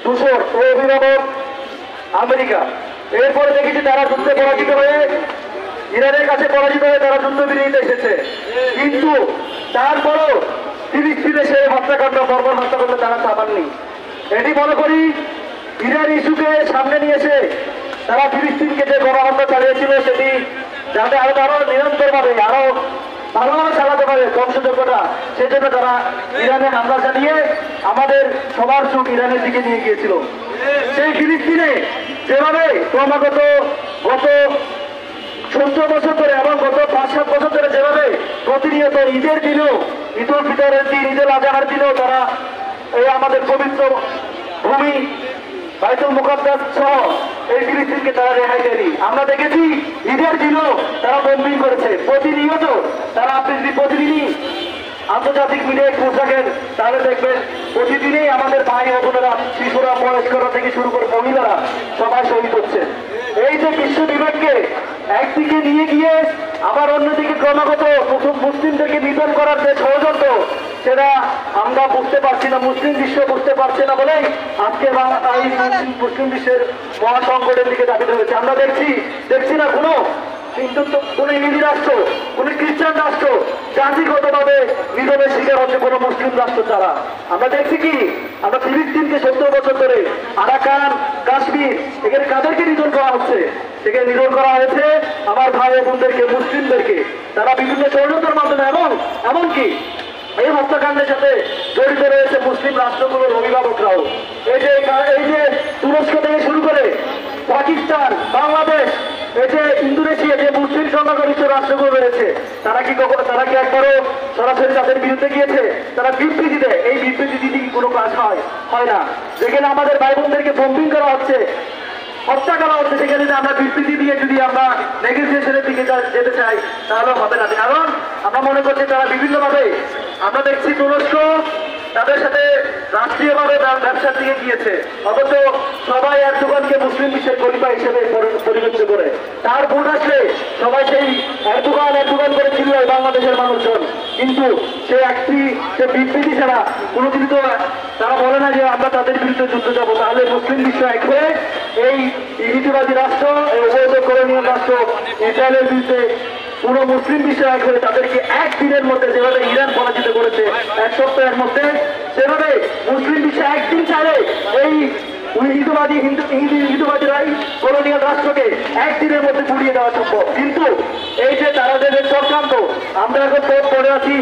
দূষর ও অভিভাবক আমেরিকা। এরপরে দেখেছি তারা যুদ্ধে পরাজিত হয়ে ইরানের কাছে পরাজিত হয়ে তারা যুদ্ধ বিরতিতে এসেছে, কিন্তু তারপরও ফিলিস্তিনে সে হত্যাকাণ্ড বর্বর হত্যাকাণ্ড তারা থামাননি। এটি মনে করি ইরান ইস্যুকে সামনে নিয়ে এসে তারা ফিলিস্তিনকে যে গণহত্যা চালিয়েছিল সেটি যাতে আরো নিরন্তরভাবে আরো ভালোভাবে চালাতে পারে ধ্বংসযোগ্যতা, সেজন্য তারা ইরানে হামলা চালিয়ে আমাদের সবার চোখ ইরানের দিকে নিয়ে গিয়েছিল। সেই ফিলিস্তিনে যেভাবে ক্রমাগত গত 14 বছর ধরে এবং গত 5-7 বছর ধরে যেভাবে প্রতিনিয়ত ঈদের দিনেও, ঈদ উল ফিতরের দিন, ঈদুল আজহার দিনেও তারা এই আমাদের পবিত্র ভূমি বাইতুল মুকাদ্দাস সহ এই ফিলিস্তিনকে তারা রেহাই দেয়নি। আমরা দেখেছি ঈদের দিনও তারা বম্বিং করেছে। প্রতিনিয়ত তারা, আপনি যদি প্রতিদিনই আন্তর্জাতিক মিডিয়ায় খোঁজ রাখেন তাহলে দেখবেন প্রতিদিনই আমাদের ভাই ও বোনেরা, শিশুরা, বয়স্করা থেকে শুরু করে মহিলারা সবাই শহীদ হচ্ছে। এই যে বিশ্ব বিবেককে একদিকে নিয়ে গিয়ে আবার অন্যদিকে ক্রমাগত মুসলিমদেরকে নিধন করার যে ষড়যন্ত্র, সেটা আমরা বুঝতে পারছি না, মুসলিম বিশ্ব বুঝতে পারছে না বলেই আজকে মুসলিম বিশ্বের মহাসংকটের দিকে ধাবিত হয়েছে। আমরা দেখছি না কোন ইহুদি রাষ্ট্র, কোন খ্রিস্টান রাষ্ট্র জাতিগতভাবে নিধনের শিকার হচ্ছে কোন মুসলিম রাষ্ট্র ছাড়া। আমরা দেখছি কি, আমরা ফিলিস্তিনকে 70 বছর ধরে আরাকান, কাশ্মীর, এখানে কাদেরকে নিধন করা হচ্ছে? সেখানে নিধন করা হয়েছে আমার ভাই বোনদেরকে, মুসলিমদেরকে। তারা বিভিন্ন ষড়যন্ত্রের মাধ্যমে এমনকি এই হত্যাকাণ্ডের সাথে জড়িত রয়েছে মুসলিম রাষ্ট্রগুলোর অভিভাবকরাও। এই যে তুরস্ক থেকে শুরু করে পাকিস্তান, বাংলাদেশ, এই যে ইন্দোনেশিয়া, যে মুসলিম সংখ্যাগরিষ্ঠ রাষ্ট্রগুলো রয়েছে, তারা কি একবারও সরাসরি তাদের বিরুদ্ধে গিয়েছে? তারা বিবৃতি দেয়, এই বিবৃতি দিতে কি কোনো কাজ হয় না? যেখানে আমাদের ভাই বোনদেরকে বম্বিং করা হচ্ছে, হত্যা করা হচ্ছে, সেখানে আমরা বিবৃতি দিয়ে যদি আমরা নেগোসিয়েশনের দিকে যেতে চাই তাহলে হবে না। কারণ আমরা মনে করছি তারা বিভিন্নভাবে, আমরা দেখছি তুরস্ক তাদের সাথে রাষ্ট্রীয়ভাবে ব্যবসার দিকে গিয়েছে, অথচ সবাই এরদোগানকে মুসলিম বিশ্বের খলিফা হিসেবে পরিগণিত করে। তার ভোট আসলে সবাই সেই এরদোগান করে চিল্লায় বাংলাদেশের মানুষজন, কিন্তু সে বিবৃতি ছাড়া কোনোদিন তো তারা বলে না যে আমরা তাদের বিরুদ্ধে যুদ্ধ যাব। তাহলে মুসলিম বিশ্ব এক হয়ে এই ইহুদিবাদী রাষ্ট্র, এই অবৈধ কলোনিয়াল রাষ্ট্র ইসরায়েলের বিরুদ্ধে পুরো মুসলিম বিশ্ব এক হয়ে তাদেরকে একদিনের মধ্যে, যেভাবে ইরান পরাজিত করেছে 1 সপ্তাহের মধ্যে, সেভাবে মুসলিম বিশ্ব একদিন চাইলে এই হিন্দুবাদীরাই কলোনিয়াল রাষ্ট্রকে একদিনের মধ্যে গুড়িয়ে দেওয়া সম্ভব। কিন্তু এই যে তারা যে চক্রান্ত, আমরা এখন পড়ে আছি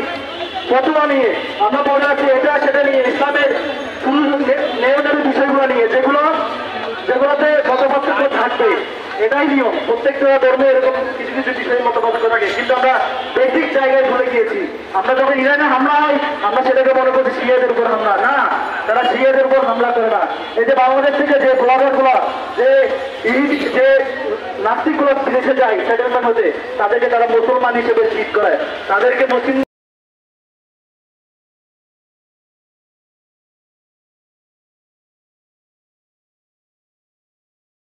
ফতোয়া নিয়ে, আমরা পড়ে আছি এটা সেটা নিয়ে, ইসলামের নেওয়ার বিষয়গুলো নিয়ে, যেগুলোতে মতপার্থক্য থাকবে, এটাই নিয়ম। প্রত্যেকটা ধর্মে এরকম কিছু কিছু বিষয়ের মতপার্থক্য থাকে, কিন্তু আমরা বেসিক জায়গায় ভুলে গিয়েছি। আমরা যখন ইরানে হামলা হয় আমরা সেটাকে মনে করছি শিয়াদের উপর হামলা। না, তারা শিয়াদের উপর হামলা করে না। এই যে বাংলাদেশ থেকে যে ব্লগারগুলো, যে নাস্তিকগুলো বিদেশে যায় সেটেলমেন্ট হতে, তাদেরকে তারা মুসলমান হিসেবে ট্রিট করে, তাদেরকে মুসলিম